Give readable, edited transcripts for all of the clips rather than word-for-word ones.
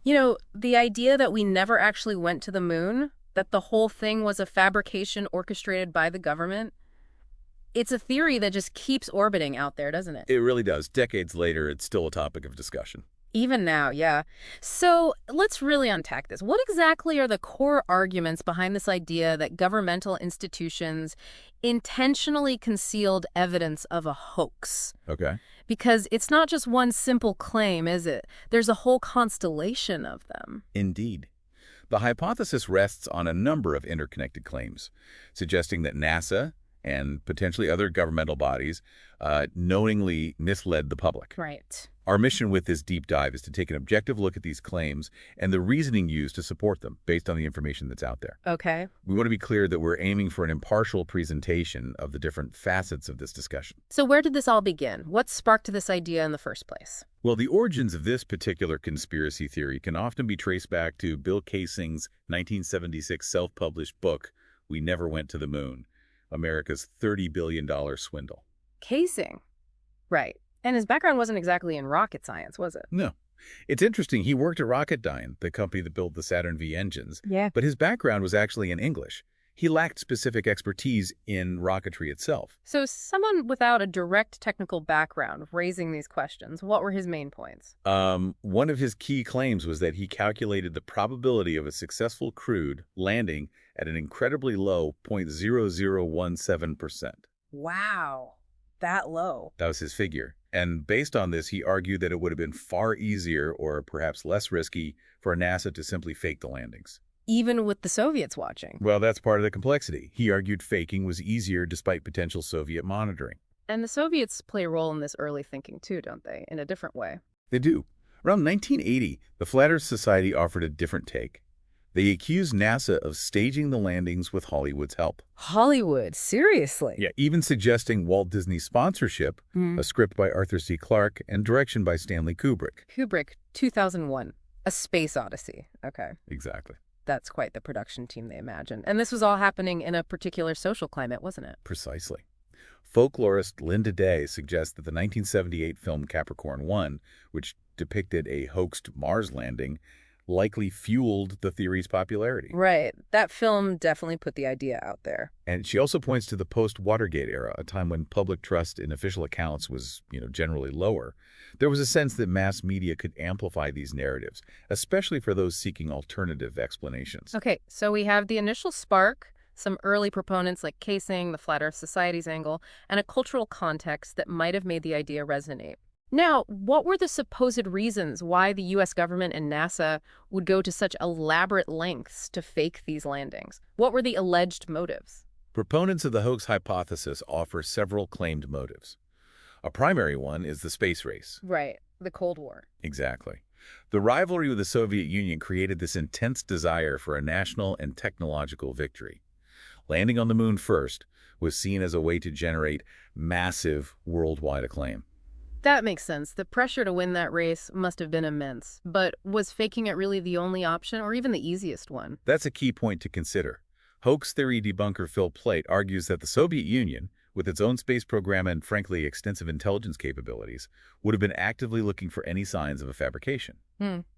You know, the idea that we never actually went to the moon, that the whole thing was a fabrication orchestrated by the government, it's a theory that just keeps orbiting out there, doesn't it? It really does. Decades later, it's still a topic of discussion. Even now, yeah. So let's really unpack this. What exactly are the core arguments behind this idea that governmental institutions intentionally concealed evidence of a hoax? Okay. Because it's not just one simple claim, is it? There's a whole constellation of them. Indeed. The hypothesis rests on a number of interconnected claims, suggesting that NASA and potentially other governmental bodies knowingly misled the public. Right. Our mission with this deep dive is to take an objective look at these claims and the reasoning used to support them based on the information that's out there. Okay. We want to be clear that we're aiming for an impartial presentation of the different facets of this discussion. So where did this all begin? What sparked this idea in the first place? Well, the origins of this particular conspiracy theory can often be traced back to Bill Kaysing's 1976 self-published book, We Never Went to the Moon, America's $30 billion swindle. Casing. Right. And his background wasn't exactly in rocket science, was it? No. It's interesting. He worked at Rocketdyne, the company that built the Saturn V engines. Yeah. But his background was actually in English. He lacked specific expertise in rocketry itself. So someone without a direct technical background raising these questions, what were his main points? One of his key claims was that he calculated the probability of a successful crewed landing at an incredibly low 0.0017%. Wow. That low. That was his figure. And based on this, he argued that it would have been far easier or perhaps less risky for NASA to simply fake the landings. Even with the Soviets watching. Well, that's part of the complexity. He argued faking was easier despite potential Soviet monitoring. And the Soviets play a role in this early thinking too, don't they? In a different way. They do. Around 1980, the Flat Earth Society offered a different take. They accused NASA of staging the landings with Hollywood's help. Hollywood? Seriously? Yeah, even suggesting Walt Disney sponsorship, a script by Arthur C. Clarke, and direction by Stanley Kubrick. Kubrick, 2001. A Space Odyssey. Okay. Exactly. That's quite the production team they imagined. And this was all happening in a particular social climate, wasn't it? Precisely. Folklorist Linda Day suggests that the 1978 film Capricorn 1, which depicted a hoaxed Mars landing, likely fueled the theory's popularity. Right. That film definitely put the idea out there. And she also points to the post-Watergate era, a time when public trust in official accounts was, generally lower. There was a sense that mass media could amplify these narratives, especially for those seeking alternative explanations. Okay, so we have the initial spark, some early proponents like Kaysing, the Flat Earth Society's angle, and a cultural context that might have made the idea resonate. Now, what were the supposed reasons why the U.S. government and NASA would go to such elaborate lengths to fake these landings? What were the alleged motives? Proponents of the hoax hypothesis offer several claimed motives. A primary one is the space race. Right, the Cold War. Exactly. The rivalry with the Soviet Union created this intense desire for a national and technological victory. Landing on the moon first was seen as a way to generate massive worldwide acclaim. That makes sense. The pressure to win that race must have been immense. But was faking it really the only option, or even the easiest one? That's a key point to consider. Hoax theory debunker Phil Plait argues that the Soviet Union, with its own space program and, frankly, extensive intelligence capabilities, would have been actively looking for any signs of a fabrication.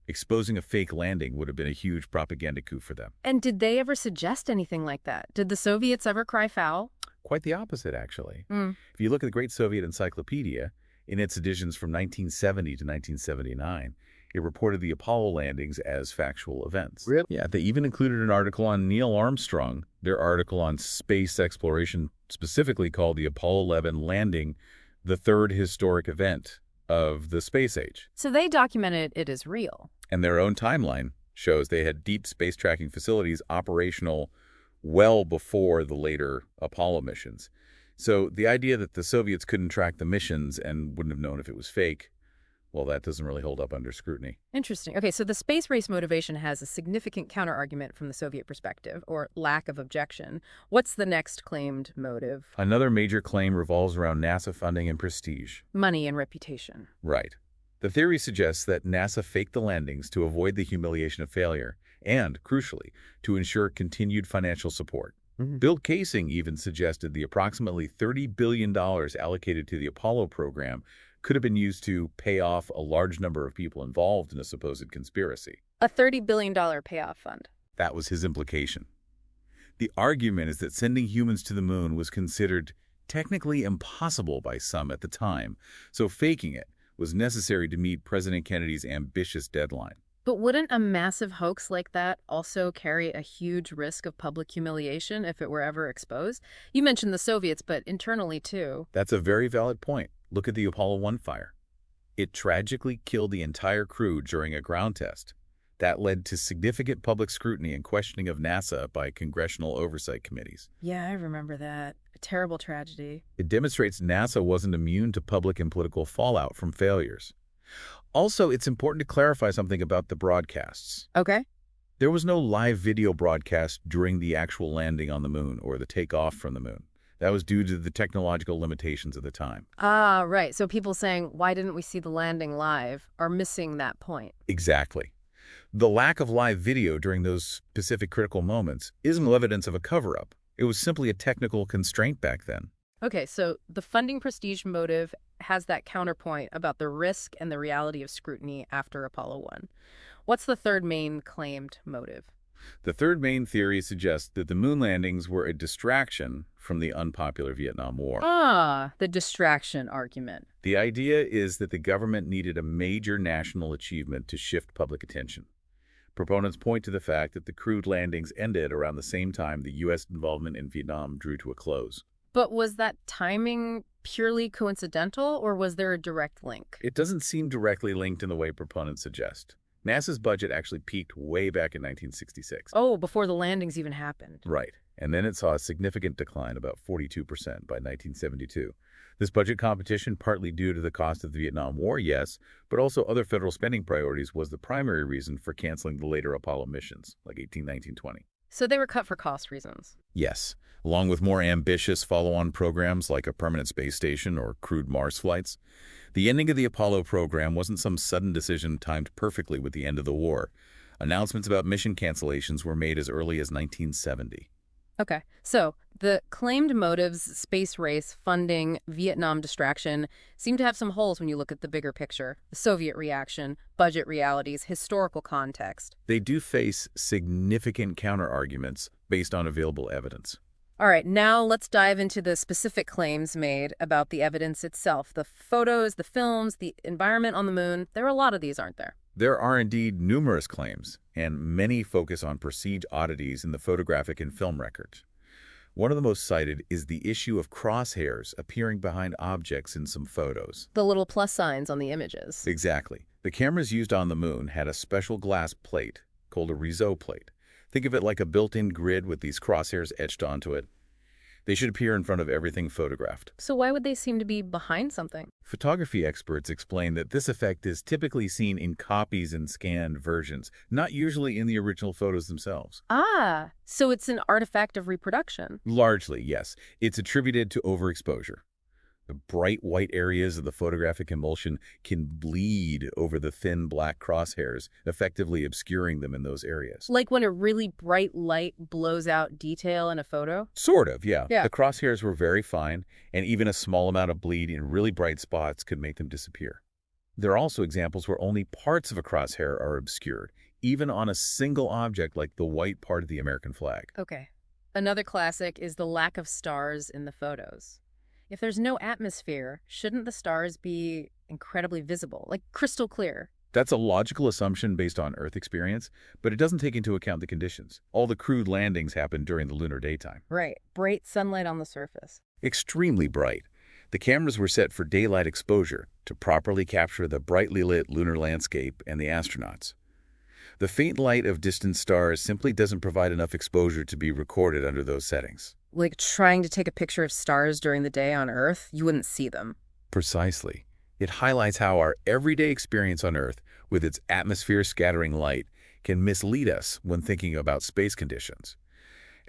Exposing a fake landing would have been a huge propaganda coup for them. And did they ever suggest anything like that? Did the Soviets ever cry foul? Quite the opposite, actually. If you look at the Great Soviet Encyclopedia, in its editions from 1970 to 1979, it reported the Apollo landings as factual events. Really? Yeah, they even included an article on Neil Armstrong, their article on space exploration, specifically called the Apollo 11 landing, the third historic event of the space age. So they documented it as real. And their own timeline shows they had deep space tracking facilities operational well before the later Apollo missions. So the idea that the Soviets couldn't track the missions and wouldn't have known if it was fake, well, that doesn't really hold up under scrutiny. Interesting. Okay, so the space race motivation has a significant counterargument from the Soviet perspective, or lack of objection. What's the next claimed motive? Another major claim revolves around NASA funding and prestige. Money and reputation. Right. The theory suggests that NASA faked the landings to avoid the humiliation of failure and, crucially, to ensure continued financial support. Bill Kaysing even suggested the approximately $30 billion allocated to the Apollo program could have been used to pay off a large number of people involved in a supposed conspiracy. A $30 billion payoff fund. That was his implication. The argument is that sending humans to the moon was considered technically impossible by some at the time, so faking it was necessary to meet President Kennedy's ambitious deadline. But wouldn't a massive hoax like that also carry a huge risk of public humiliation if it were ever exposed? You mentioned the Soviets, but internally too. That's a very valid point. Look at the Apollo 1 fire. It tragically killed the entire crew during a ground test. That led to significant public scrutiny and questioning of NASA by congressional oversight committees. Yeah, I remember that. A terrible tragedy. It demonstrates NASA wasn't immune to public and political fallout from failures. Also, it's important to clarify something about the broadcasts. Okay. There was no live video broadcast during the actual landing on the moon or the takeoff from the moon. That was due to the technological limitations of the time. Ah, right. So people saying, why didn't we see the landing live, are missing that point. Exactly. The lack of live video during those specific critical moments isn't evidence of a cover-up. It was simply a technical constraint back then. Okay, so the funding prestige motive has that counterpoint about the risk and the reality of scrutiny after Apollo 1. What's the third main claimed motive? The third main theory suggests that the moon landings were a distraction from the unpopular Vietnam War. Ah, the distraction argument. The idea is that the government needed a major national achievement to shift public attention. Proponents point to the fact that the crewed landings ended around the same time the U.S. involvement in Vietnam drew to a close. But was that timing purely coincidental, or was there a direct link? It doesn't seem directly linked in the way proponents suggest. NASA's budget actually peaked way back in 1966. Oh, before the landings even happened. Right. And then it saw a significant decline, about 42% by 1972. This budget competition, partly due to the cost of the Vietnam War, yes, but also other federal spending priorities, was the primary reason for canceling the later Apollo missions, like 18, 19, 20. So they were cut for cost reasons. Yes, along with more ambitious follow-on programs like a permanent space station or crewed Mars flights. The ending of the Apollo program wasn't some sudden decision timed perfectly with the end of the war. Announcements about mission cancellations were made as early as 1970. Okay, so the claimed motives, space race, funding, Vietnam distraction, seem to have some holes when you look at the bigger picture. The Soviet reaction, budget realities, historical context. They do face significant counter-arguments based on available evidence. All right, now let's dive into the specific claims made about the evidence itself. The photos, the films, the environment on the moon. There are a lot of these, aren't there? There are indeed numerous claims, and many focus on perceived oddities in the photographic and film records. One of the most cited is the issue of crosshairs appearing behind objects in some photos. The little plus signs on the images. Exactly. The cameras used on the moon had a special glass plate called a Réseau plate. Think of it like a built-in grid with these crosshairs etched onto it. They should appear in front of everything photographed. So why would they seem to be behind something? Photography experts explain that this effect is typically seen in copies and scanned versions, not usually in the original photos themselves. Ah, so it's an artifact of reproduction. Largely, yes. It's attributed to overexposure. The bright white areas of the photographic emulsion can bleed over the thin black crosshairs, effectively obscuring them in those areas. Like when a really bright light blows out detail in a photo? Sort of, yeah. Yeah. The crosshairs were very fine, and even a small amount of bleed in really bright spots could make them disappear. There are also examples where only parts of a crosshair are obscured, even on a single object like the white part of the American flag. Okay. Another classic is the lack of stars in the photos. If there's no atmosphere, shouldn't the stars be incredibly visible, like crystal clear? That's a logical assumption based on Earth experience, but it doesn't take into account the conditions. All the crewed landings happened during the lunar daytime. Right. Bright sunlight on the surface. Extremely bright. The cameras were set for daylight exposure to properly capture the brightly lit lunar landscape and the astronauts. The faint light of distant stars simply doesn't provide enough exposure to be recorded under those settings. Like trying to take a picture of stars during the day on Earth, you wouldn't see them. Precisely. It highlights how our everyday experience on Earth, with its atmosphere scattering light, can mislead us when thinking about space conditions.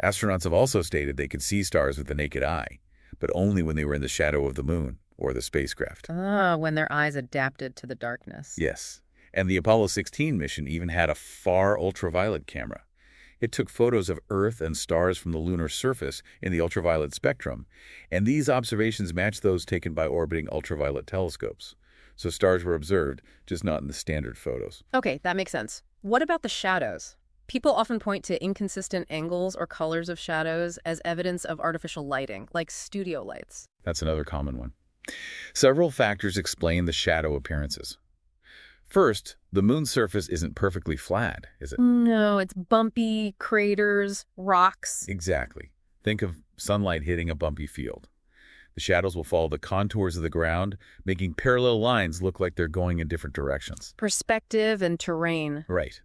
Astronauts have also stated they could see stars with the naked eye, but only when they were in the shadow of the moon or the spacecraft. Ah, when their eyes adapted to the darkness. Yes. And the Apollo 16 mission even had a far ultraviolet camera. It took photos of Earth and stars from the lunar surface in the ultraviolet spectrum, and these observations matched those taken by orbiting ultraviolet telescopes. So stars were observed, just not in the standard photos. Okay, that makes sense. What about the shadows? People often point to inconsistent angles or colors of shadows as evidence of artificial lighting, like studio lights. That's another common one. Several factors explain the shadow appearances. First, the moon's surface isn't perfectly flat, is it? No, it's bumpy, craters, rocks. Exactly. Think of sunlight hitting a bumpy field. The shadows will follow the contours of the ground, making parallel lines look like they're going in different directions. Perspective and terrain. Right.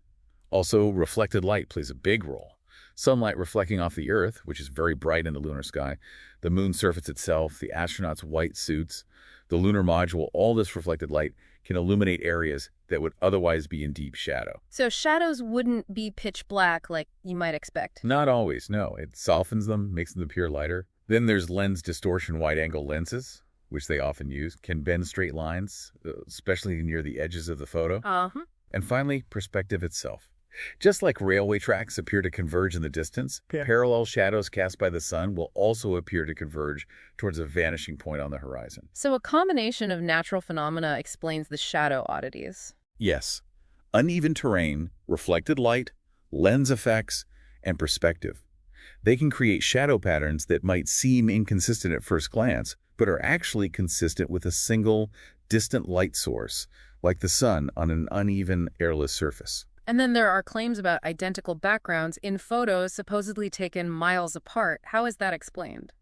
Also, reflected light plays a big role. Sunlight reflecting off the Earth, which is very bright in the lunar sky, the moon's surface itself, the astronauts' white suits, the lunar module, all this reflected light can illuminate areas that would otherwise be in deep shadow. So shadows wouldn't be pitch black like you might expect. Not always, no. It softens them, makes them appear lighter. Then there's lens distortion wide-angle lenses, which they often use, can bend straight lines, especially near the edges of the photo. Uh-huh. And finally, perspective itself. Just like railway tracks appear to converge in the distance, parallel shadows cast by the sun will also appear to converge towards a vanishing point on the horizon. So a combination of natural phenomena explains the shadow oddities. Yes, uneven terrain, reflected light, lens effects, and perspective. They can create shadow patterns that might seem inconsistent at first glance, but are actually consistent with a single, distant light source, like the sun on an uneven, airless surface. And then there are claims about identical backgrounds in photos supposedly taken miles apart. How is that explained?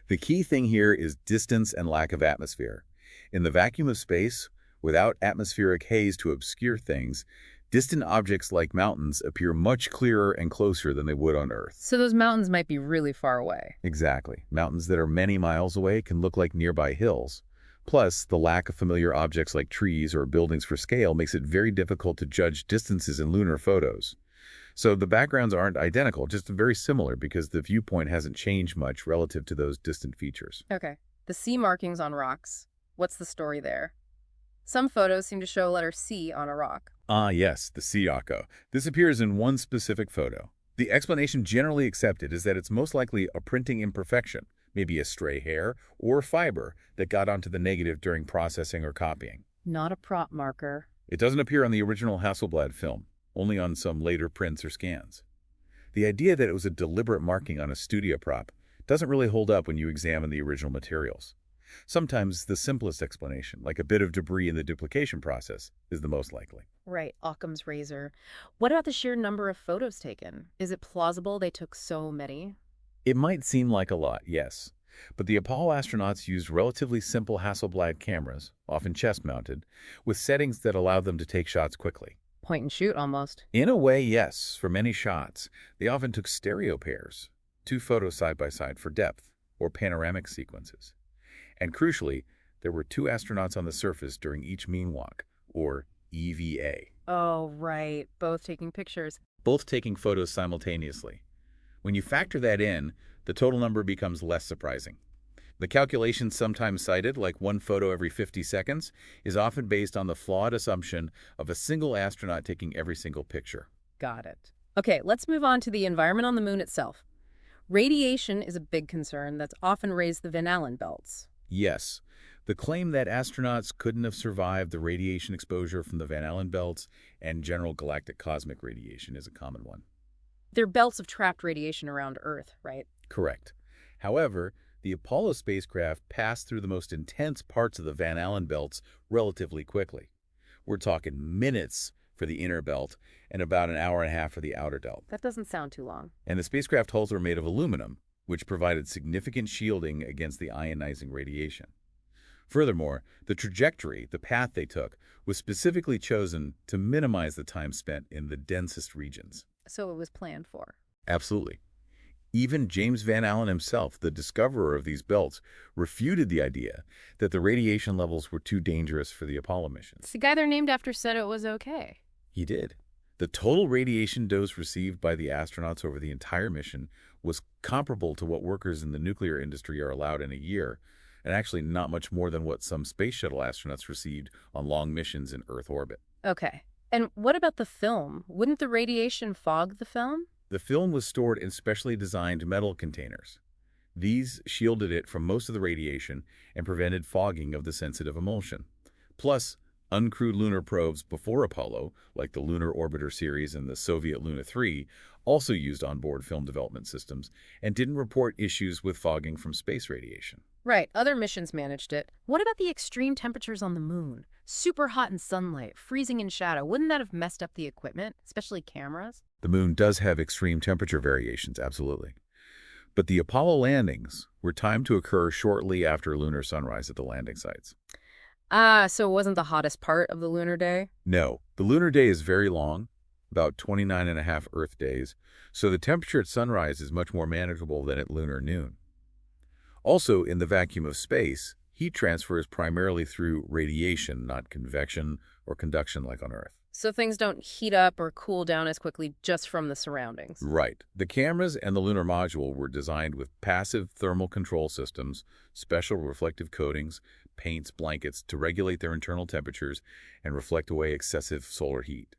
The key thing here is distance and lack of atmosphere. In the vacuum of space, without atmospheric haze to obscure things, distant objects like mountains appear much clearer and closer than they would on Earth. So those mountains might be really far away. Exactly. Mountains that are many miles away can look like nearby hills. Plus, the lack of familiar objects like trees or buildings for scale makes it very difficult to judge distances in lunar photos. So the backgrounds aren't identical, just very similar because the viewpoint hasn't changed much relative to those distant features. Okay. The C markings on rocks. What's the story there? Some photos seem to show letter C on a rock. Ah, yes, the Siyako. This appears in one specific photo. The explanation generally accepted is that it's most likely a printing imperfection, maybe a stray hair or fiber that got onto the negative during processing or copying. Not a prop marker. It doesn't appear on the original Hasselblad film, only on some later prints or scans. The idea that it was a deliberate marking on a studio prop doesn't really hold up when you examine the original materials. Sometimes the simplest explanation, like a bit of debris in the duplication process, is the most likely. Right, Occam's razor. What about the sheer number of photos taken? Is it plausible they took so many? It might seem like a lot, yes, but the Apollo astronauts used relatively simple Hasselblad cameras, often chest-mounted, with settings that allowed them to take shots quickly. Point and shoot, almost. In a way, yes. For many shots, they often took stereo pairs, 2 photos side by side for depth, or panoramic sequences. And crucially, there were 2 astronauts on the surface during each mean walk, or EVA. Oh, right. Both taking pictures. Both taking photos simultaneously. When you factor that in, the total number becomes less surprising. The calculations sometimes cited, like 1 photo every 50 seconds, is often based on the flawed assumption of a single astronaut taking every single picture. Got it. Okay, let's move on to the environment on the moon itself. Radiation is a big concern that's often raised the Van Allen belts. Yes, the claim that astronauts couldn't have survived the radiation exposure from the Van Allen belts and general galactic cosmic radiation is a common one. They're belts of trapped radiation around Earth, right? Correct. However, the Apollo spacecraft passed through the most intense parts of the Van Allen belts relatively quickly. We're talking minutes for the inner belt and about an hour and a half for the outer belt. That doesn't sound too long. And the spacecraft hulls were made of aluminum, which provided significant shielding against the ionizing radiation. Furthermore, the trajectory, the path they took, was specifically chosen to minimize the time spent in the densest regions. So it was planned for. Absolutely. Even James Van Allen himself, the discoverer of these belts, refuted the idea that the radiation levels were too dangerous for the Apollo missions. The guy they're named after said it was okay. He did. The total radiation dose received by the astronauts over the entire mission was comparable to what workers in the nuclear industry are allowed in a year, and actually not much more than what some space shuttle astronauts received on long missions in Earth orbit. Okay. And what about the film? Wouldn't the radiation fog the film? The film was stored in specially designed metal containers. These shielded it from most of the radiation and prevented fogging of the sensitive emulsion. Plus, Uncrewed lunar probes before Apollo, like the Lunar Orbiter series and the Soviet Luna 3, also used onboard film development systems and didn't report issues with fogging from space radiation. Right, other missions managed it. What about the extreme temperatures on the moon? Super hot in sunlight, freezing in shadow. Wouldn't that have messed up the equipment, especially cameras? The moon does have extreme temperature variations, absolutely. But the Apollo landings were timed to occur shortly after lunar sunrise at the landing sites. So it wasn't the hottest part of the lunar day? No, the lunar day is very long, about 29.5 Earth days, so the temperature at sunrise is much more manageable than at lunar noon. Also, in the vacuum of space, heat transfer is primarily through radiation, not convection or conduction like on Earth. So things don't heat up or cool down as quickly just from the surroundings. Right. The cameras and the lunar module were designed with passive thermal control systems, special reflective coatings, paints, blankets to regulate their internal temperatures and reflect away excessive solar heat.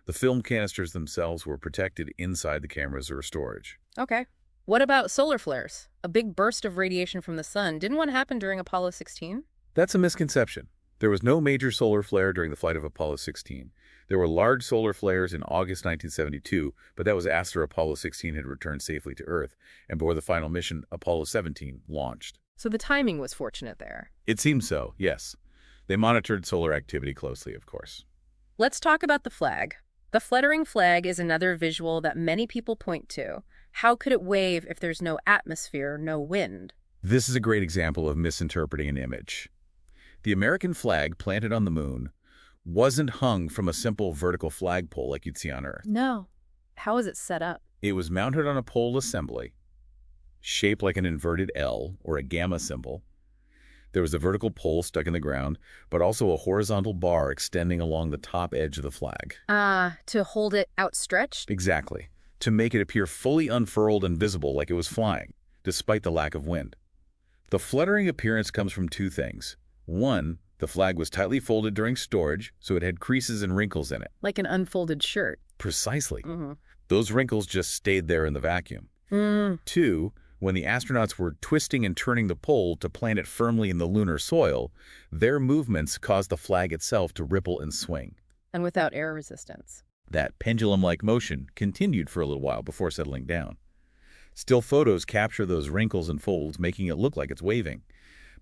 The film canisters themselves were protected inside the cameras or storage. Okay. What about solar flares? A big burst of radiation from the sun. Didn't one happen during Apollo 16? That's a misconception. There was no major solar flare during the flight of Apollo 16. There were large solar flares in August 1972, but that was after Apollo 16 had returned safely to Earth and before the final mission, Apollo 17, launched. So the timing was fortunate there. It seems so, yes. They monitored solar activity closely, of course. Let's talk about the flag. The fluttering flag is another visual that many people point to. How could it wave if there's no atmosphere, no wind? This is a great example of misinterpreting an image. The American flag planted on the moon wasn't hung from a simple vertical flagpole like you'd see on Earth. No. How is it set up? It was mounted on a pole assembly, shaped like an inverted L or a gamma symbol. There was a vertical pole stuck in the ground, but also a horizontal bar extending along the top edge of the flag. To hold it outstretched? Exactly. To make it appear fully unfurled and visible like it was flying, despite the lack of wind. The fluttering appearance comes from two things. One, the flag was tightly folded during storage, so it had creases and wrinkles in it. Like an unfolded shirt. Precisely. Those wrinkles just stayed there in the vacuum. Two, when the astronauts were twisting and turning the pole to plant it firmly in the lunar soil, their movements caused the flag itself to ripple and swing. And without air resistance. That pendulum-like motion continued for a little while before settling down. Still photos capture those wrinkles and folds, making it look like it's waving.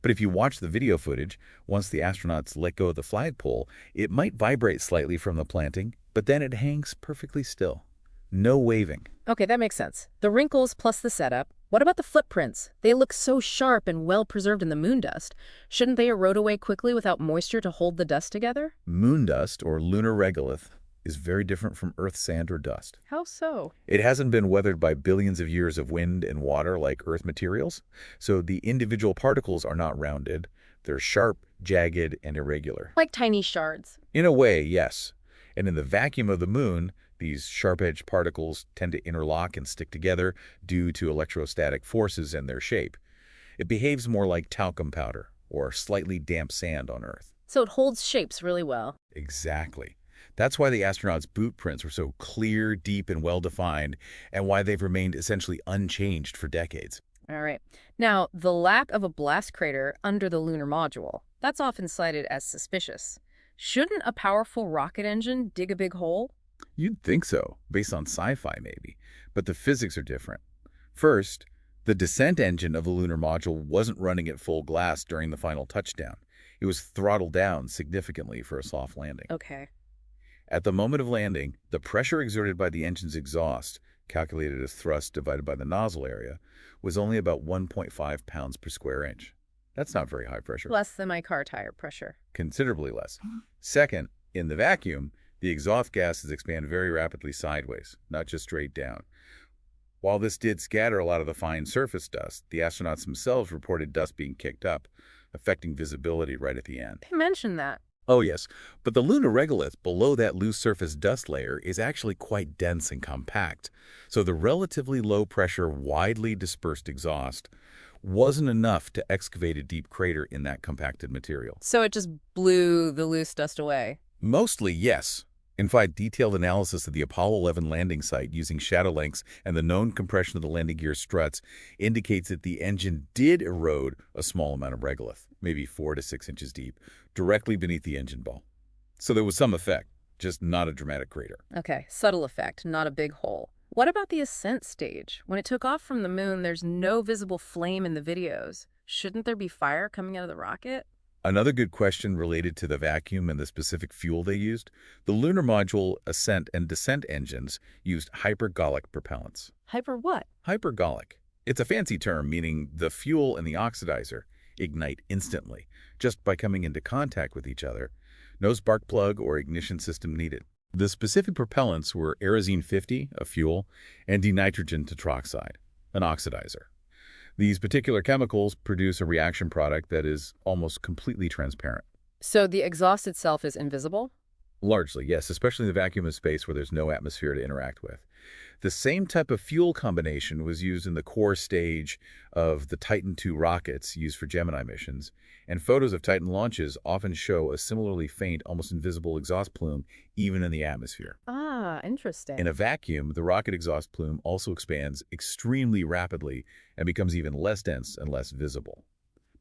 But if you watch the video footage, once the astronauts let go of the flagpole, it might vibrate slightly from the planting, but then it hangs perfectly still. No waving. Okay, that makes sense. The wrinkles plus the setup. What about the footprints? They look so sharp and well preserved in the moon dust. Shouldn't they erode away quickly without moisture to hold the dust together? Moon dust, or lunar regolith, is very different from Earth sand or dust. How so? It hasn't been weathered by billions of years of wind and water like Earth materials, so the individual particles are not rounded. They're sharp, jagged, and irregular. Like tiny shards. In a way, yes. And in the vacuum of the moon, these sharp-edged particles tend to interlock and stick together due to electrostatic forces and their shape. It behaves more like talcum powder or slightly damp sand on Earth. So it holds shapes really well. Exactly. That's why the astronauts' boot prints were so clear, deep, and well-defined, and why they've remained essentially unchanged for decades. All right. Now, the lack of a blast crater under the lunar module, that's often cited as suspicious. Shouldn't a powerful rocket engine dig a big hole? You'd think so, based on sci-fi maybe, but the physics are different. First, the descent engine of the lunar module wasn't running at full blast during the final touchdown. It was throttled down significantly for a soft landing. Okay. At the moment of landing, the pressure exerted by the engine's exhaust, calculated as thrust divided by the nozzle area, was only about 1.5 pounds per square inch. That's not very high pressure. Less than my car tire pressure. Considerably less. Second, in the vacuum, the exhaust gases expand very rapidly sideways, not just straight down. While this did scatter a lot of the fine surface dust, the astronauts themselves reported dust being kicked up, affecting visibility right at the end. They mentioned that. Oh, yes, but the lunar regolith below that loose surface dust layer is actually quite dense and compact, so the relatively low-pressure, widely dispersed exhaust wasn't enough to excavate a deep crater in that compacted material. So it just blew the loose dust away? Mostly, yes. In fact, detailed analysis of the Apollo 11 landing site using shadow lengths and the known compression of the landing gear struts indicates that the engine did erode a small amount of regolith, maybe 4 to 6 inches deep, directly beneath the engine ball. So there was some effect, just not a dramatic crater. Okay, subtle effect, not a big hole. What about the ascent stage? When it took off from the moon, there's no visible flame in the videos. Shouldn't there be fire coming out of the rocket? Another good question related to the vacuum and the specific fuel they used. The lunar module ascent and descent engines used hypergolic propellants. Hyper what? Hypergolic. It's a fancy term meaning the fuel and the oxidizer ignite instantly, just by coming into contact with each other. No spark plug or ignition system needed. The specific propellants were Aerozine 50, a fuel, and dinitrogen tetroxide, an oxidizer. These particular chemicals produce a reaction product that is almost completely transparent. So the exhaust itself is invisible? Largely, yes, especially in the vacuum of space where there's no atmosphere to interact with. The same type of fuel combination was used in the core stage of the Titan II rockets used for Gemini missions, and photos of Titan launches often show a similarly faint, almost invisible exhaust plume even in the atmosphere. Ah, interesting. In a vacuum, the rocket exhaust plume also expands extremely rapidly and becomes even less dense and less visible.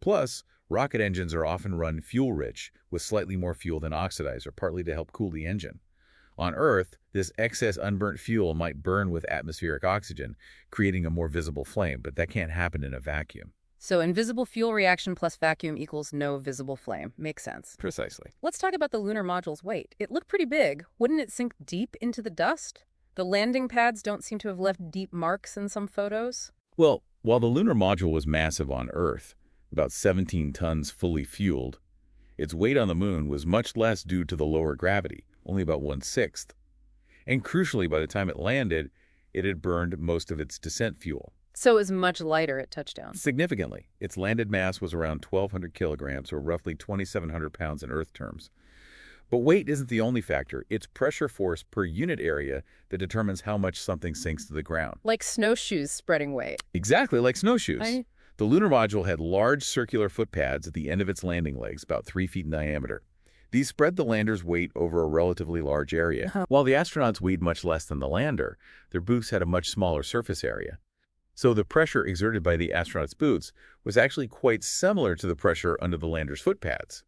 Plus, rocket engines are often run fuel-rich with slightly more fuel than oxidizer, partly to help cool the engine. On Earth, this excess unburnt fuel might burn with atmospheric oxygen, creating a more visible flame, but that can't happen in a vacuum. So invisible fuel reaction plus vacuum equals no visible flame. Makes sense. Precisely. Let's talk about the lunar module's weight. It looked pretty big. Wouldn't it sink deep into the dust? The landing pads don't seem to have left deep marks in some photos. Well, while the lunar module was massive on Earth, about 17 tons fully fueled, its weight on the moon was much less due to the lower gravity, only about 1/6. And crucially, by the time it landed, it had burned most of its descent fuel. So it was much lighter at touchdown. Significantly, its landed mass was around 1,200 kilograms, or roughly 2,700 pounds in Earth terms. But weight isn't the only factor. It's pressure force per unit area that determines how much something sinks to the ground. Like snowshoes spreading weight. Exactly like snowshoes. The lunar module had large circular footpads at the end of its landing legs, about 3 feet in diameter. These spread the lander's weight over a relatively large area. While the astronauts weighed much less than the lander, their boots had a much smaller surface area. So the pressure exerted by the astronauts' boots was actually quite similar to the pressure under the lander's footpads.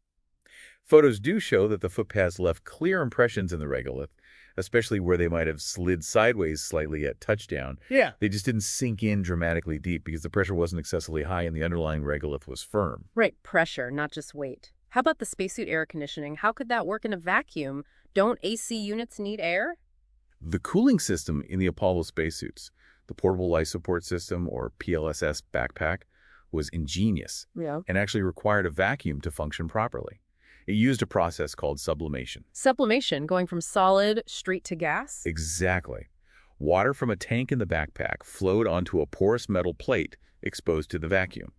Photos do show that the footpads left clear impressions in the regolith, especially where they might have slid sideways slightly at touchdown. Yeah. They just didn't sink in dramatically deep because the pressure wasn't excessively high and the underlying regolith was firm. Right, pressure, not just weight. How about the spacesuit air conditioning? How could that work in a vacuum? Don't AC units need air? The cooling system in the Apollo spacesuits, the Portable Life Support System, or PLSS backpack, was ingenious and actually required a vacuum to function properly. It used a process called sublimation. Sublimation, going from solid straight to gas? Exactly. Water from a tank in the backpack flowed onto a porous metal plate exposed to the vacuum.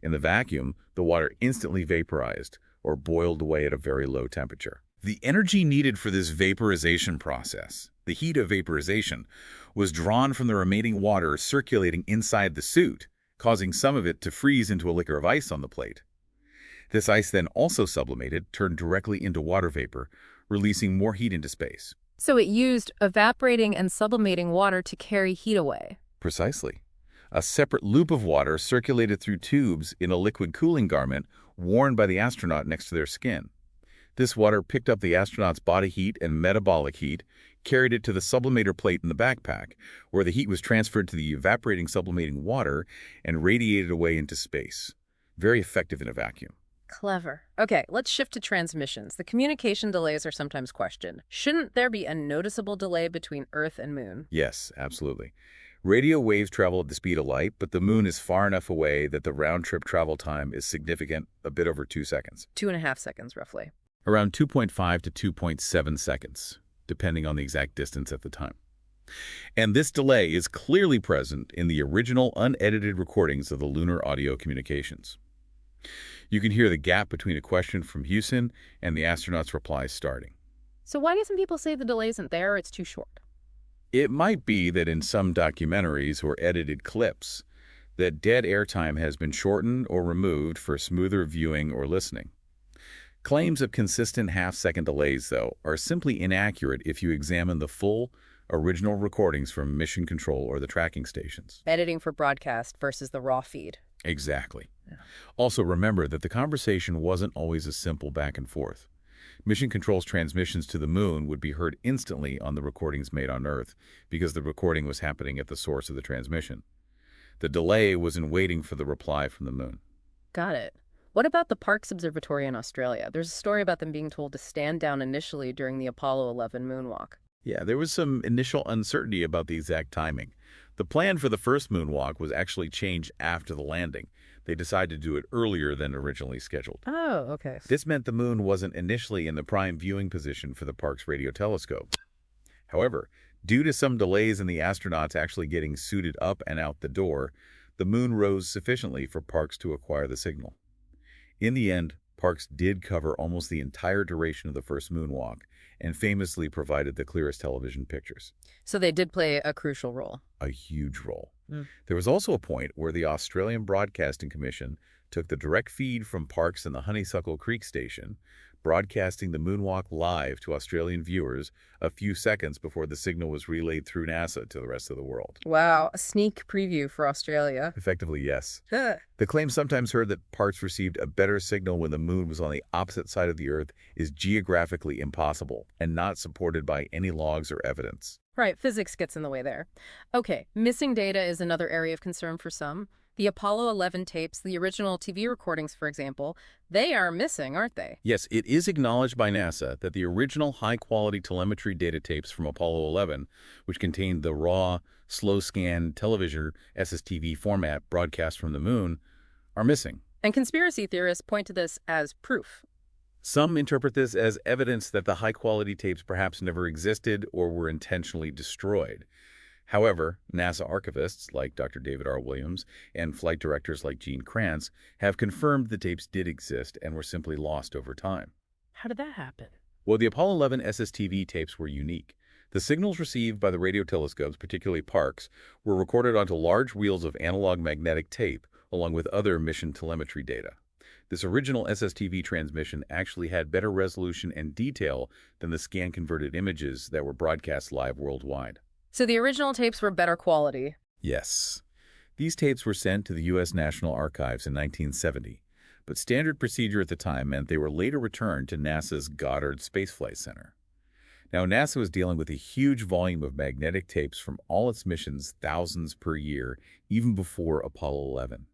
In the vacuum, the water instantly vaporized or boiled away at a very low temperature. The energy needed for this vaporization process, the heat of vaporization, was drawn from the remaining water circulating inside the suit, causing some of it to freeze into a liquor of ice on the plate. This ice then also sublimated, turned directly into water vapor, releasing more heat into space. So it used evaporating and sublimating water to carry heat away. Precisely. A separate loop of water circulated through tubes in a liquid cooling garment worn by the astronaut next to their skin. This water picked up the astronaut's body heat and metabolic heat, carried it to the sublimator plate in the backpack, where the heat was transferred to the evaporating sublimating water and radiated away into space. Very effective in a vacuum. Clever. Okay, let's shift to transmissions. The communication delays are sometimes questioned. Shouldn't there be a noticeable delay between Earth and Moon? Yes, absolutely. Radio waves travel at the speed of light, but the moon is far enough away that the round-trip travel time is significant, a bit over 2 seconds. 2.5 seconds, roughly. Around 2.5 to 2.7 seconds, depending on the exact distance at the time. And this delay is clearly present in the original unedited recordings of the lunar audio communications. You can hear the gap between a question from Houston and the astronaut's reply starting. So why do some people say the delay isn't there or it's too short? It might be that in some documentaries or edited clips, that dead airtime has been shortened or removed for smoother viewing or listening. Claims of consistent half-second delays, though, are simply inaccurate if you examine the full, original recordings from mission control or the tracking stations. Editing for broadcast versus the raw feed. Exactly. Yeah. Also, remember that the conversation wasn't always a simple back and forth. Mission Control's transmissions to the moon would be heard instantly on the recordings made on Earth because the recording was happening at the source of the transmission. The delay was in waiting for the reply from the moon. Got it. What about the Parkes Observatory in Australia? There's a story about them being told to stand down initially during the Apollo 11 moonwalk. Yeah, there was some initial uncertainty about the exact timing. The plan for the first moonwalk was actually changed after the landing. They decided to do it earlier than originally scheduled. Oh, okay. This meant the moon wasn't initially in the prime viewing position for the Parkes radio telescope. However, due to some delays in the astronauts actually getting suited up and out the door, the moon rose sufficiently for Parkes to acquire the signal. In the end, Parkes did cover almost the entire duration of the first moonwalk and famously provided the clearest television pictures. So they did play a crucial role. A huge role. There was also a point where the Australian Broadcasting Commission took the direct feed from Parkes and the Honeysuckle Creek station, broadcasting the moonwalk live to Australian viewers a few seconds before the signal was relayed through NASA to the rest of the world. Wow, a sneak preview for Australia. Effectively, yes. The claim sometimes heard that Parkes received a better signal when the moon was on the opposite side of the Earth is geographically impossible and not supported by any logs or evidence. Right, physics gets in the way there. Okay, missing data is another area of concern for some. The Apollo 11 tapes, the original TV recordings, for example, they are missing, aren't they? Yes, it is acknowledged by NASA that the original high-quality telemetry data tapes from Apollo 11, which contained the raw, slow-scan television SSTV format broadcast from the moon, are missing. And conspiracy theorists point to this as proof. Some interpret this as evidence that the high-quality tapes perhaps never existed or were intentionally destroyed. However, NASA archivists like Dr. David R. Williams and flight directors like Gene Kranz have confirmed the tapes did exist and were simply lost over time. How did that happen? Well, the Apollo 11 SSTV tapes were unique. The signals received by the radio telescopes, particularly Parkes, were recorded onto large reels of analog magnetic tape, along with other mission telemetry data. This original SSTV transmission actually had better resolution and detail than the scan-converted images that were broadcast live worldwide. So the original tapes were better quality. Yes. These tapes were sent to the U.S. National Archives in 1970, but standard procedure at the time meant they were later returned to NASA's Goddard Space Flight Center. Now, NASA was dealing with a huge volume of magnetic tapes from all its missions, thousands per year, even before Apollo 11.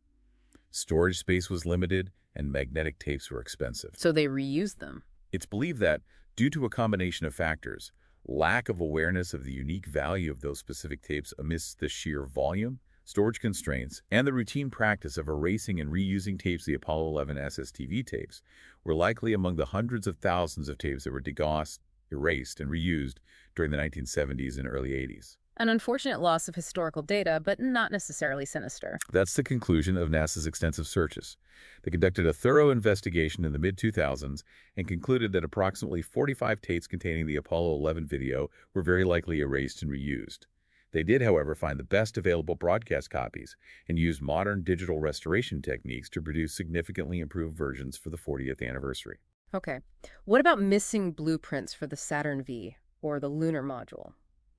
Storage space was limited, and magnetic tapes were expensive. So they reused them. It's believed that, due to a combination of factors, lack of awareness of the unique value of those specific tapes amidst the sheer volume, storage constraints, and the routine practice of erasing and reusing tapes, the Apollo 11 SSTV tapes were likely among the hundreds of thousands of tapes that were degaussed, erased, and reused during the 1970s and early 80s. An unfortunate loss of historical data, but not necessarily sinister. That's the conclusion of NASA's extensive searches. They conducted a thorough investigation in the mid-2000s and concluded that approximately 45 tapes containing the Apollo 11 video were very likely erased and reused. They did, however, find the best available broadcast copies and used modern digital restoration techniques to produce significantly improved versions for the 40th anniversary. Okay. What about missing blueprints for the Saturn V, or the lunar module?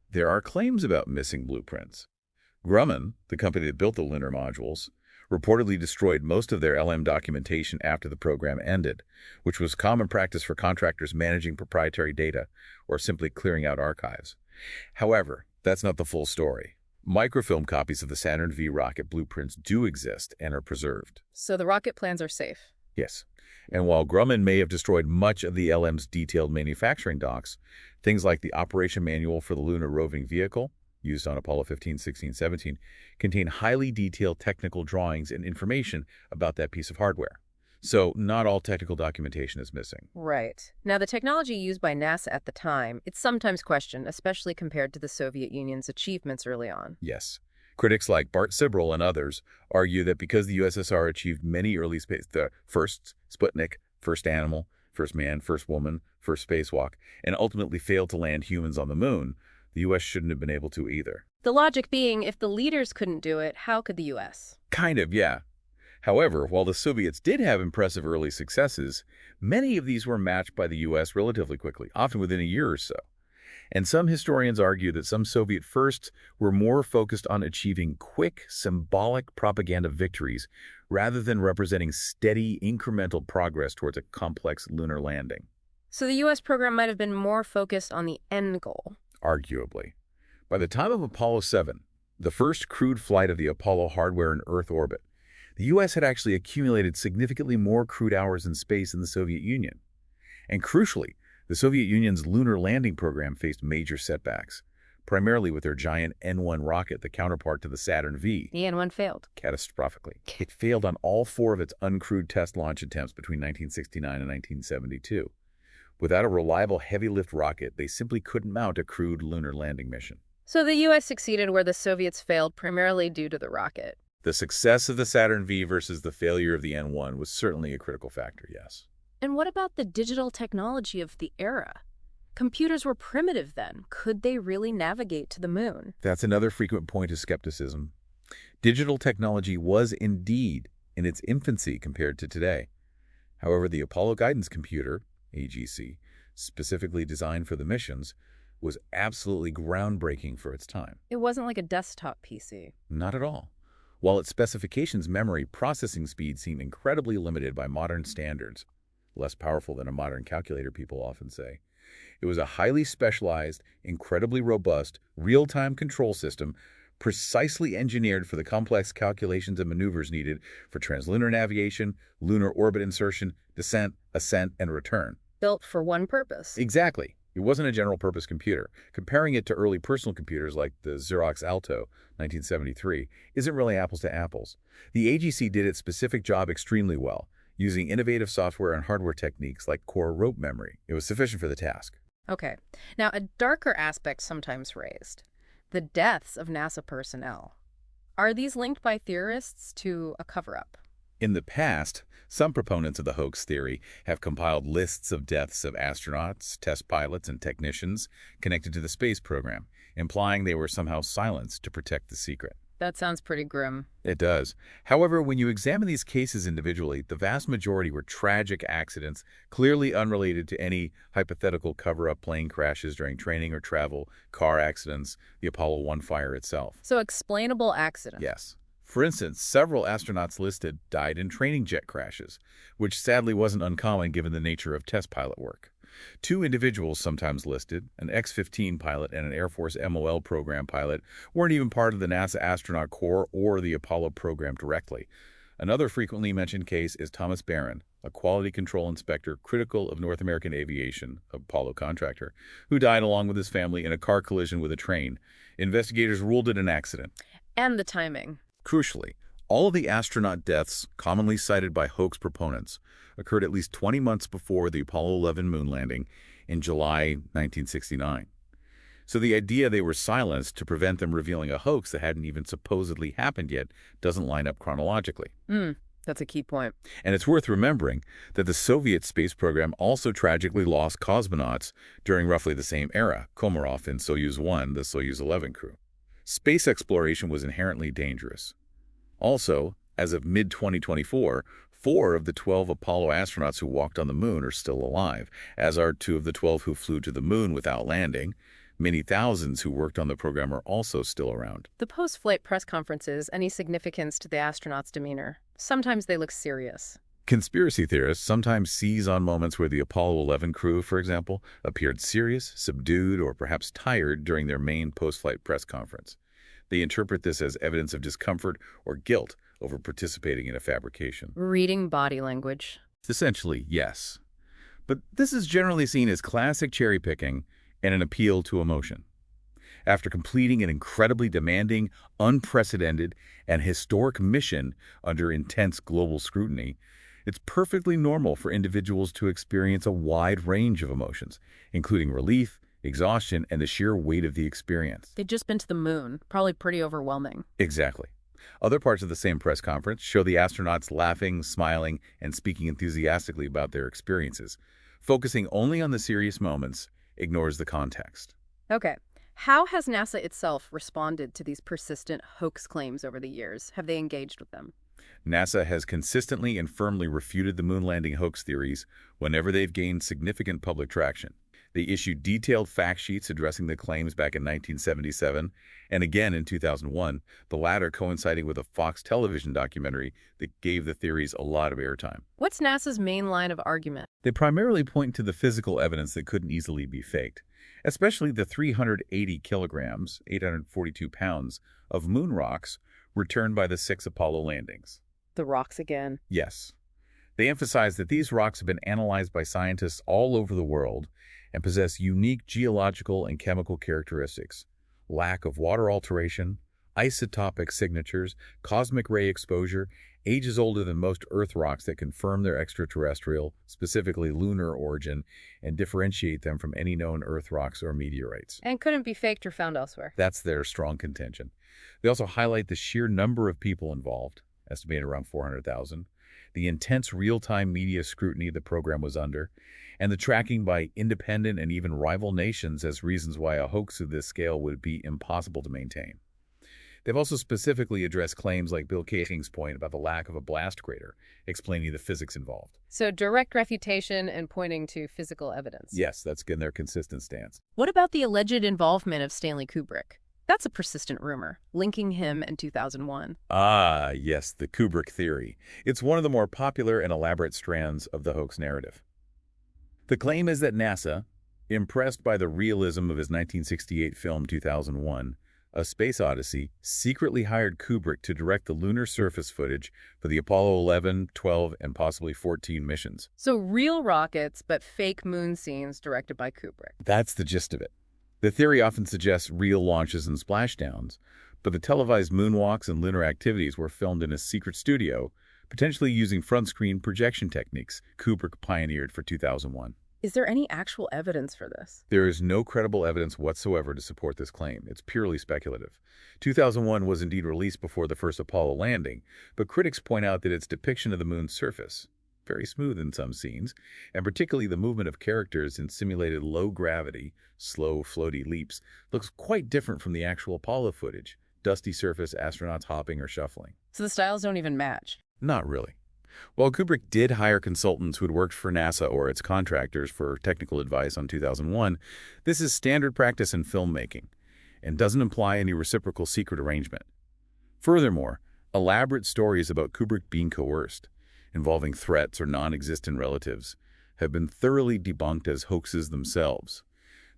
There are claims about missing blueprints. Grumman, the company that built the lunar modules, reportedly destroyed most of their LM documentation after the program ended, which was common practice for contractors managing proprietary data or simply clearing out archives. However, that's not the full story. Microfilm copies of the Saturn V rocket blueprints do exist and are preserved. So the rocket plans are safe. Yes. And while Grumman may have destroyed much of the LM's detailed manufacturing docs, things like the operation manual for the lunar roving vehicle, used on Apollo 15, 16, 17, contain highly detailed technical drawings and information about that piece of hardware. So not all technical documentation is missing. Right. Now, the technology used by NASA at the time, it's sometimes questioned, especially compared to the Soviet Union's achievements early on. Yes. Critics like Bart Sibrel and others argue that because the USSR achieved many early space, the first Sputnik, first animal, first man, first woman, first spacewalk, and ultimately failed to land humans on the moon, the U.S. shouldn't have been able to either. The logic being, if the leaders couldn't do it, how could the U.S.? Kind of, yeah. However, while the Soviets did have impressive early successes, many of these were matched by the U.S. relatively quickly, often within a year or so. And some historians argue that some Soviet firsts were more focused on achieving quick, symbolic propaganda victories rather than representing steady, incremental progress towards a complex lunar landing. So the U.S. program might have been more focused on the end goal. Arguably. By the time of Apollo 7, the first crewed flight of the Apollo hardware in Earth orbit, the U.S. had actually accumulated significantly more crewed hours in space than the Soviet Union. And crucially, the Soviet Union's lunar landing program faced major setbacks, primarily with their giant N-1 rocket, the counterpart to the Saturn V. The N-1 failed. Catastrophically. It failed on all 4 of its uncrewed test launch attempts between 1969 and 1972. Without a reliable heavy-lift rocket, they simply couldn't mount a crewed lunar landing mission. So the U.S. succeeded where the Soviets failed primarily due to the rocket. The success of the Saturn V versus the failure of the N-1 was certainly a critical factor, yes. And what about the digital technology of the era? Computers were primitive then. Could they really navigate to the moon? That's another frequent point of skepticism. Digital technology was indeed in its infancy compared to today. However, the Apollo Guidance Computer, AGC, specifically designed for the missions, was absolutely groundbreaking for its time. It wasn't like a desktop PC. Not at all. While its specifications, memory, processing speed seem incredibly limited by modern standards, less powerful than a modern calculator, people often say, it was a highly specialized, incredibly robust, real-time control system precisely engineered for the complex calculations and maneuvers needed for translunar navigation, lunar orbit insertion, descent, ascent, and return. Built for one purpose. Exactly. It wasn't a general-purpose computer. Comparing it to early personal computers like the Xerox Alto, 1973, isn't really apples to apples. The AGC did its specific job extremely well, using innovative software and hardware techniques like core rope memory. It was sufficient for the task. Okay. Now, a darker aspect sometimes raised. The deaths of NASA personnel. Are these linked by theorists to a cover-up? In the past, some proponents of the hoax theory have compiled lists of deaths of astronauts, test pilots, and technicians connected to the space program, implying they were somehow silenced to protect the secret. That sounds pretty grim. It does. However, when you examine these cases individually, the vast majority were tragic accidents, clearly unrelated to any hypothetical cover-up plane crashes during training or travel, car accidents, the Apollo 1 fire itself. So explainable accidents. Yes. For instance, several astronauts listed died in training jet crashes, which sadly wasn't uncommon given the nature of test pilot work. 2 individuals sometimes listed, an X-15 pilot and an Air Force MOL program pilot, weren't even part of the NASA astronaut corps or the Apollo program directly. Another frequently mentioned case is Thomas Barron, a quality control inspector critical of North American Aviation, Apollo contractor, who died along with his family in a car collision with a train. Investigators ruled it an accident. And the timing. Crucially, all of the astronaut deaths commonly cited by hoax proponents occurred at least 20 months before the Apollo 11 moon landing in July 1969. So the idea they were silenced to prevent them revealing a hoax that hadn't even supposedly happened yet doesn't line up chronologically. That's a key point. And it's worth remembering that the Soviet space program also tragically lost cosmonauts during roughly the same era, Komarov and Soyuz 1, the Soyuz 11 crew. Space exploration was inherently dangerous. Also, as of mid-2024, 4 of the 12 Apollo astronauts who walked on the moon are still alive, as are 2 of the 12 who flew to the moon without landing. Many thousands who worked on the program are also still around. The post-flight press conferences, any significance to the astronauts' demeanor? Sometimes they look serious. Conspiracy theorists sometimes seize on moments where the Apollo 11 crew, for example, appeared serious, subdued, or perhaps tired during their main post-flight press conference. They interpret this as evidence of discomfort or guilt over participating in a fabrication. Reading body language. Essentially, yes. But this is generally seen as classic cherry-picking and an appeal to emotion. After completing an incredibly demanding, unprecedented, and historic mission under intense global scrutiny, it's perfectly normal for individuals to experience a wide range of emotions, including relief, exhaustion, and the sheer weight of the experience. They'd just been to the moon. Probably pretty overwhelming. Exactly. Other parts of the same press conference show the astronauts laughing, smiling, and speaking enthusiastically about their experiences. Focusing only on the serious moments ignores the context. Okay. How has NASA itself responded to these persistent hoax claims over the years? Have they engaged with them? NASA has consistently and firmly refuted the moon landing hoax theories whenever they've gained significant public traction. They issued detailed fact sheets addressing the claims back in 1977 and again in 2001, the latter coinciding with a Fox television documentary that gave the theories a lot of airtime. What's NASA's main line of argument? They primarily point to the physical evidence that couldn't easily be faked, especially the 380 kilograms, 842 pounds, of moon rocks returned by the 6 Apollo landings. The rocks again. Yes. They emphasize that these rocks have been analyzed by scientists all over the world and possess unique geological and chemical characteristics: lack of water alteration, isotopic signatures, cosmic ray exposure, ages older than most Earth rocks that confirm their extraterrestrial, specifically lunar origin, and differentiate them from any known Earth rocks or meteorites. And couldn't be faked or found elsewhere. That's their strong contention. They also highlight the sheer number of people involved, estimated around 400,000, the intense real-time media scrutiny the program was under, and the tracking by independent and even rival nations as reasons why a hoax of this scale would be impossible to maintain. They've also specifically addressed claims like Bill Keating's point about the lack of a blast crater, explaining the physics involved. So direct refutation and pointing to physical evidence. Yes, that's been their consistent stance. What about the alleged involvement of Stanley Kubrick? That's a persistent rumor, linking him in 2001. Ah, yes, the Kubrick theory. It's one of the more popular and elaborate strands of the hoax narrative. The claim is that NASA, impressed by the realism of his 1968 film 2001, A Space Odyssey, secretly hired Kubrick to direct the lunar surface footage for the Apollo 11, 12, and possibly 14 missions. So real rockets, but fake moon scenes directed by Kubrick. That's the gist of it. The theory often suggests real launches and splashdowns, but the televised moonwalks and lunar activities were filmed in a secret studio, potentially using front-screen projection techniques Kubrick pioneered for 2001. Is there any actual evidence for this? There is no credible evidence whatsoever to support this claim. It's purely speculative. 2001 was indeed released before the first Apollo landing, but critics point out that its depiction of the moon's surface, very smooth in some scenes, and particularly the movement of characters in simulated low-gravity, slow, floaty leaps, looks quite different from the actual Apollo footage, dusty surface, astronauts hopping or shuffling. So the styles don't even match? Not really. While Kubrick did hire consultants who had worked for NASA or its contractors for technical advice on 2001, this is standard practice in filmmaking and doesn't imply any reciprocal secret arrangement. Furthermore, elaborate stories about Kubrick being coerced, involving threats or non-existent relatives, have been thoroughly debunked as hoaxes themselves.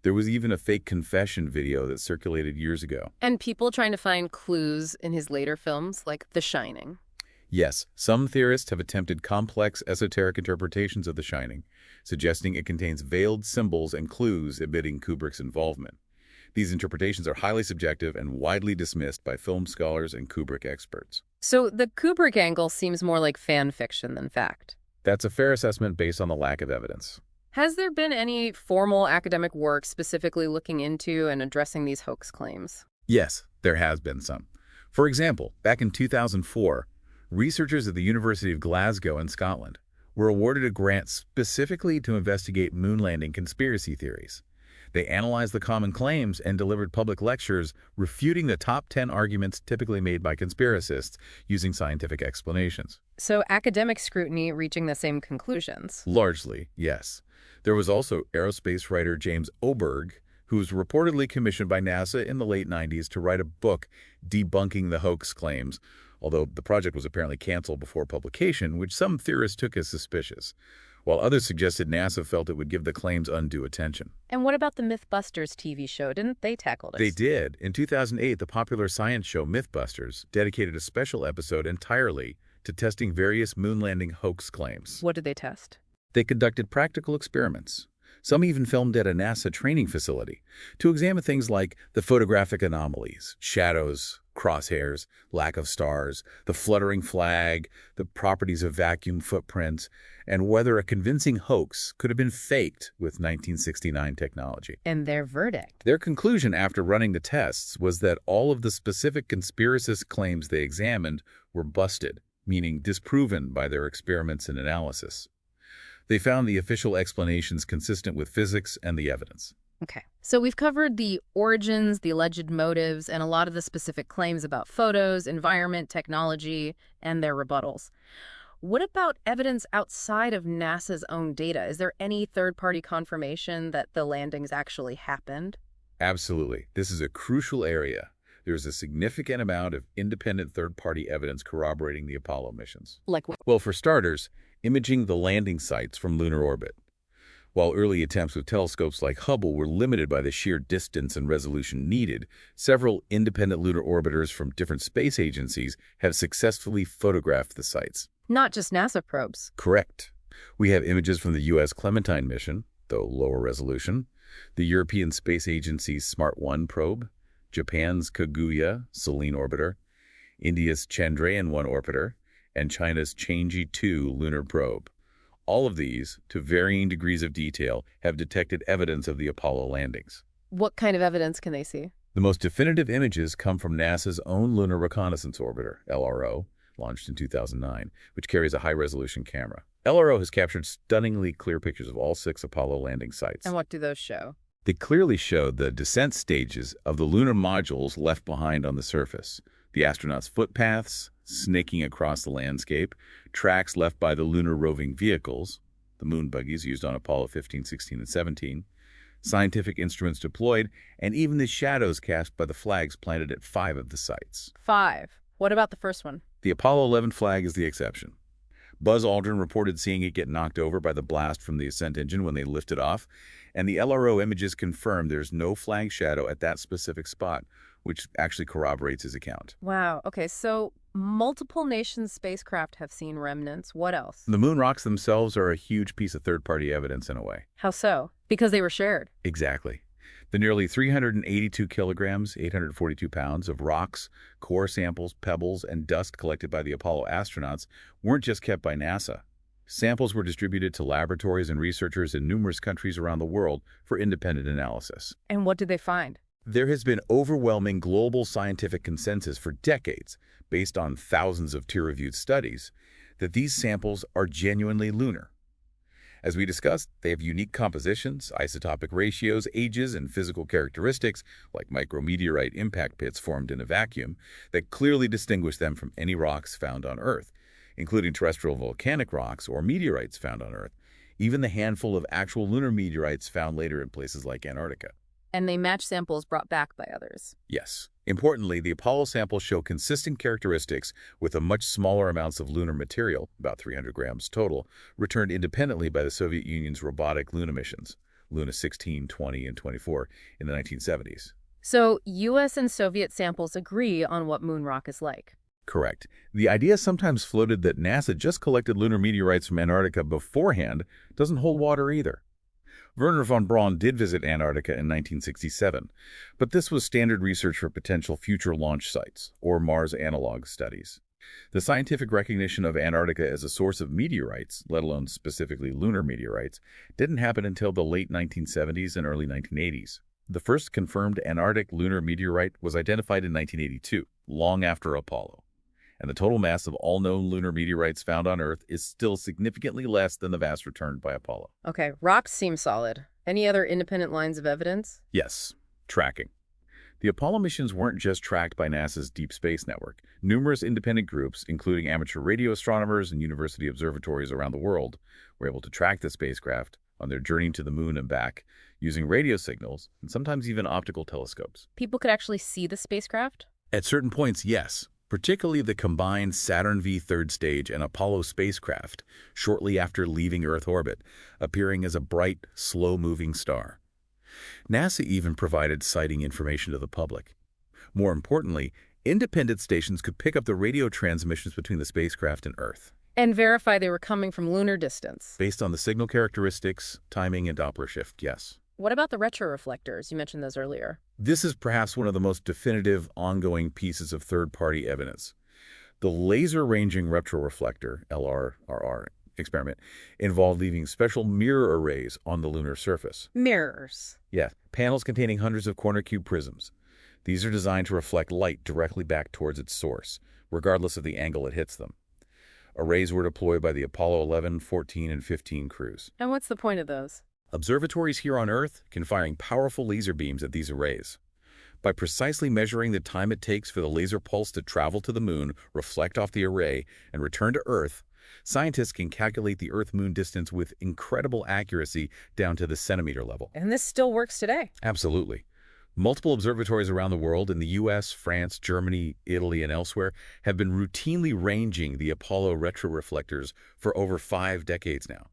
There was even a fake confession video that circulated years ago. And people trying to find clues in his later films, like The Shining. Yes, some theorists have attempted complex esoteric interpretations of The Shining, suggesting it contains veiled symbols and clues admitting Kubrick's involvement. These interpretations are highly subjective and widely dismissed by film scholars and Kubrick experts. So the Kubrick angle seems more like fan fiction than fact. That's a fair assessment based on the lack of evidence. Has there been any formal academic work specifically looking into and addressing these hoax claims? Yes, there has been some. For example, back in 2004, researchers at the University of Glasgow in Scotland were awarded a grant specifically to investigate moon landing conspiracy theories. They analyzed the common claims and delivered public lectures refuting the top 10 arguments typically made by conspiracists using scientific explanations. So academic scrutiny reaching the same conclusions? Largely, yes. There was also aerospace writer James Oberg, who was reportedly commissioned by NASA in the late 90s to write a book debunking the hoax claims, although the project was apparently canceled before publication, which some theorists took as suspicious, while others suggested NASA felt it would give the claims undue attention. And what about the Mythbusters TV show? Didn't they tackle this? They did. In 2008, the popular science show Mythbusters dedicated a special episode entirely to testing various moon landing hoax claims. What did they test? They conducted practical experiments. Some even filmed at a NASA training facility to examine things like the photographic anomalies, shadows, crosshairs, lack of stars, the fluttering flag, the properties of vacuum footprints, and whether a convincing hoax could have been faked with 1969 technology. And their verdict? Their conclusion after running the tests was that all of the specific conspiracist claims they examined were busted, meaning disproven by their experiments and analysis. They found the official explanations consistent with physics and the evidence. Okay. So we've covered the origins, the alleged motives, and a lot of the specific claims about photos, environment, technology, and their rebuttals. What about evidence outside of NASA's own data? Is there any third-party confirmation that the landings actually happened? Absolutely. This is a crucial area. There's a significant amount of independent third-party evidence corroborating the Apollo missions. Like what? Well, for starters, imaging the landing sites from lunar orbit. While early attempts with telescopes like Hubble were limited by the sheer distance and resolution needed, several independent lunar orbiters from different space agencies have successfully photographed the sites. Not just NASA probes. Correct. We have images from the U.S. Clementine mission, though lower resolution, the European Space Agency's SMART-1 probe, Japan's Kaguya Selene orbiter, India's Chandrayaan-1 orbiter, and China's Chang'e-2 lunar probe. All of these, to varying degrees of detail, have detected evidence of the Apollo landings. What kind of evidence can they see? The most definitive images come from NASA's own Lunar Reconnaissance Orbiter, LRO, launched in 2009, which carries a high-resolution camera. LRO has captured stunningly clear pictures of all 6 Apollo landing sites. And what do those show? They clearly show the descent stages of the lunar modules left behind on the surface, the astronauts' footpaths snaking across the landscape, tracks left by the lunar roving vehicles, the moon buggies used on Apollo 15, 16, and 17, scientific instruments deployed, and even the shadows cast by the flags planted at 5 of the sites. 5. What about the first one? The Apollo 11 flag is the exception. Buzz Aldrin reported seeing it get knocked over by the blast from the ascent engine when they lifted off, and the LRO images confirm there's no flag shadow at that specific spot, which actually corroborates his account. Wow. Okay, so multiple nations' spacecraft have seen remnants. What else? The moon rocks themselves are a huge piece of third-party evidence in a way. How so? Because they were shared. Exactly. The nearly 382 kilograms, 842 pounds of rocks, core samples, pebbles, and dust collected by the Apollo astronauts weren't just kept by NASA. Samples were distributed to laboratories and researchers in numerous countries around the world for independent analysis. And what did they find? There has been overwhelming global scientific consensus for decades, based on thousands of peer-reviewed studies, that these samples are genuinely lunar. As we discussed, they have unique compositions, isotopic ratios, ages, and physical characteristics, like micrometeorite impact pits formed in a vacuum, that clearly distinguish them from any rocks found on Earth, including terrestrial volcanic rocks or meteorites found on Earth, even the handful of actual lunar meteorites found later in places like Antarctica. And they match samples brought back by others. Yes. Importantly, the Apollo samples show consistent characteristics with the much smaller amounts of lunar material, about 300 grams total, returned independently by the Soviet Union's robotic Luna missions, Luna 16, 20, and 24, in the 1970s. So U.S. and Soviet samples agree on what moon rock is like. Correct. The idea sometimes floated that NASA just collected lunar meteorites from Antarctica beforehand doesn't hold water either. Wernher von Braun did visit Antarctica in 1967, but this was standard research for potential future launch sites, or Mars analog studies. The scientific recognition of Antarctica as a source of meteorites, let alone specifically lunar meteorites, didn't happen until the late 1970s and early 1980s. The first confirmed Antarctic lunar meteorite was identified in 1982, long after Apollo. And the total mass of all known lunar meteorites found on Earth is still significantly less than the mass returned by Apollo. Okay, rocks seem solid. Any other independent lines of evidence? Yes, tracking. The Apollo missions weren't just tracked by NASA's Deep Space Network. Numerous independent groups, including amateur radio astronomers and university observatories around the world, were able to track the spacecraft on their journey to the moon and back using radio signals and sometimes even optical telescopes. People could actually see the spacecraft? At certain points, yes. Particularly the combined Saturn V third stage and Apollo spacecraft, shortly after leaving Earth orbit, appearing as a bright, slow-moving star. NASA even provided sighting information to the public. More importantly, independent stations could pick up the radio transmissions between the spacecraft and Earth. And verify they were coming from lunar distance. Based on the signal characteristics, timing, and Doppler shift, yes. What about the retroreflectors? You mentioned those earlier. This is perhaps one of the most definitive, ongoing pieces of third-party evidence. The laser-ranging retroreflector, LRRR, experiment involved leaving special mirror arrays on the lunar surface. Mirrors. Yeah, panels containing hundreds of corner cube prisms. These are designed to reflect light directly back towards its source, regardless of the angle it hits them. Arrays were deployed by the Apollo 11, 14, and 15 crews. And what's the point of those? Observatories here on Earth can fire powerful laser beams at these arrays. By precisely measuring the time it takes for the laser pulse to travel to the moon, reflect off the array, and return to Earth, Scientists can calculate the Earth-Moon distance with incredible accuracy down to the centimeter level. And this still works today. Absolutely. Multiple observatories around the world in the U.S., France, Germany, Italy, and elsewhere have been routinely ranging the Apollo retroreflectors for over 5 decades now.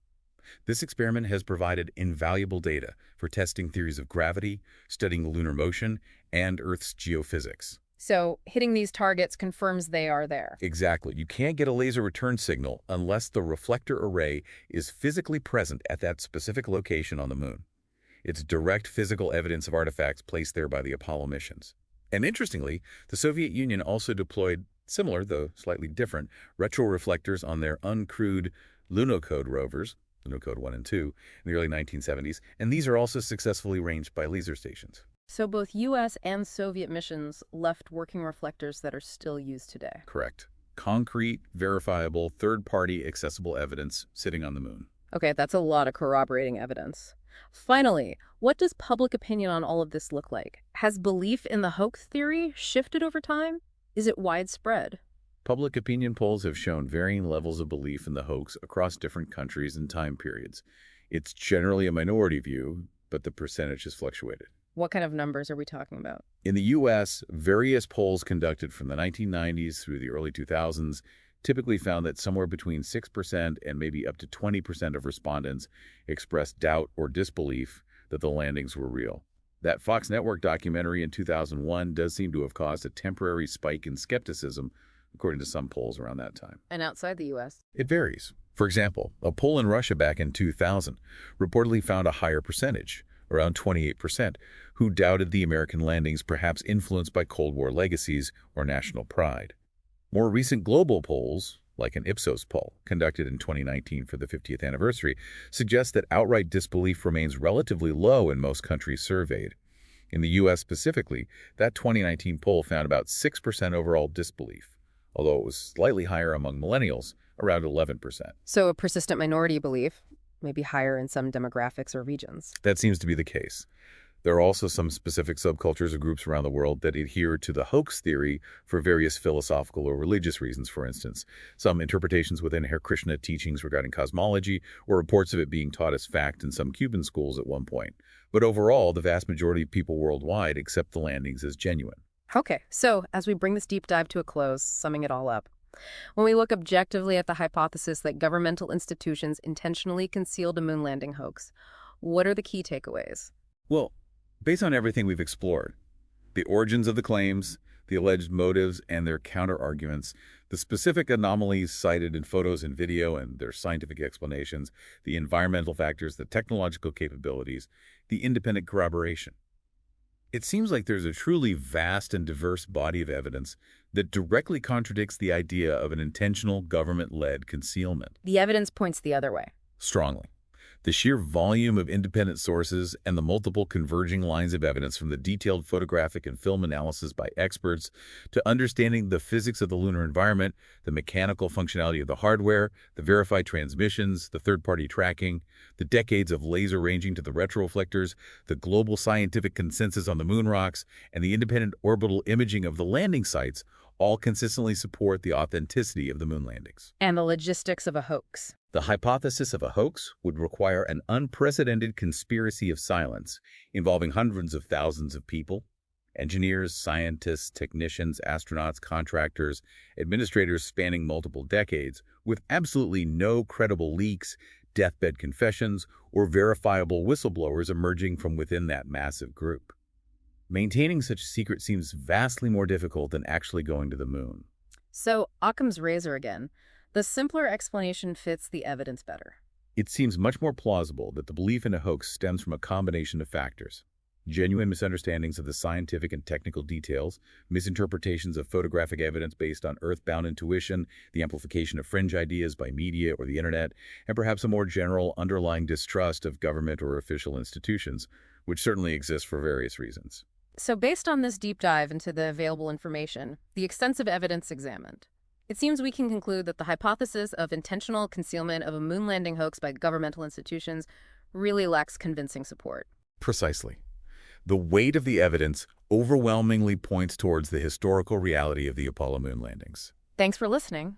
This experiment has provided invaluable data for testing theories of gravity, studying lunar motion, and Earth's geophysics. So hitting these targets confirms they are there. Exactly. You can't get a laser return signal unless the reflector array is physically present at that specific location on the moon. It's direct physical evidence of artifacts placed there by the Apollo missions. And interestingly, the Soviet Union also deployed similar, though slightly different, retroreflectors on their uncrewed Lunokhod rovers, Lunokhod 1 and 2, in the early 1970s, and these are also successfully ranged by laser stations. So both U.S. and Soviet missions left working reflectors that are still used today. Correct. Concrete, verifiable, third-party accessible evidence sitting on the moon. Okay, that's a lot of corroborating evidence. Finally, what does public opinion on all of this look like? Has belief in the hoax theory shifted over time? Is it widespread? Public opinion polls have shown varying levels of belief in the hoax across different countries and time periods. It's generally a minority view, but the percentage has fluctuated. What kind of numbers are we talking about? In the U.S., various polls conducted from the 1990s through the early 2000s typically found that somewhere between 6% and maybe up to 20% of respondents expressed doubt or disbelief that the landings were real. That Fox Network documentary in 2001 does seem to have caused a temporary spike in skepticism, according to some polls around that time. And outside the U.S.? It varies. For example, a poll in Russia back in 2000 reportedly found a higher percentage, around 28%, who doubted the American landings, perhaps influenced by Cold War legacies or national pride. More recent global polls, like an Ipsos poll conducted in 2019 for the 50th anniversary, suggest that outright disbelief remains relatively low in most countries surveyed. In the U.S. specifically, that 2019 poll found about 6% overall disbelief, although it was slightly higher among millennials, around 11%. So a persistent minority belief, maybe higher in some demographics or regions. That seems to be the case. There are also some specific subcultures or groups around the world that adhere to the hoax theory for various philosophical or religious reasons, for instance. Some interpretations within Hare Krishna teachings regarding cosmology, or reports of it being taught as fact in some Cuban schools at one point. But overall, the vast majority of people worldwide accept the landings as genuine. Okay, so as we bring this deep dive to a close, summing it all up, when we look objectively at the hypothesis that governmental institutions intentionally concealed a moon landing hoax, what are the key takeaways? Well, based on everything we've explored, the origins of the claims, the alleged motives and their counter-arguments, the specific anomalies cited in photos and video and their scientific explanations, the environmental factors, the technological capabilities, the independent corroboration. It seems like there's a truly vast and diverse body of evidence that directly contradicts the idea of an intentional government-led concealment. The evidence points the other way. Strongly. The sheer volume of independent sources and the multiple converging lines of evidence, from the detailed photographic and film analysis by experts to understanding the physics of the lunar environment, the mechanical functionality of the hardware, the verified transmissions, the third-party tracking, the decades of laser ranging to the retroreflectors, the global scientific consensus on the moon rocks, and the independent orbital imaging of the landing sites all consistently support the authenticity of the moon landings. And the logistics of a hoax. The hypothesis of a hoax would require an unprecedented conspiracy of silence involving hundreds of thousands of people, engineers, scientists, technicians, astronauts, contractors, administrators spanning multiple decades, with absolutely no credible leaks, deathbed confessions, or verifiable whistleblowers emerging from within that massive group. Maintaining such a secret seems vastly more difficult than actually going to the moon. So, Occam's razor again. The simpler explanation fits the evidence better. It seems much more plausible that the belief in a hoax stems from a combination of factors: genuine misunderstandings of the scientific and technical details, misinterpretations of photographic evidence based on earthbound intuition, the amplification of fringe ideas by media or the internet, and perhaps a more general underlying distrust of government or official institutions, which certainly exists for various reasons. So based on this deep dive into the available information, the extensive evidence examined, it seems we can conclude that the hypothesis of intentional concealment of a moon landing hoax by governmental institutions really lacks convincing support. Precisely. The weight of the evidence overwhelmingly points towards the historical reality of the Apollo moon landings. Thanks for listening.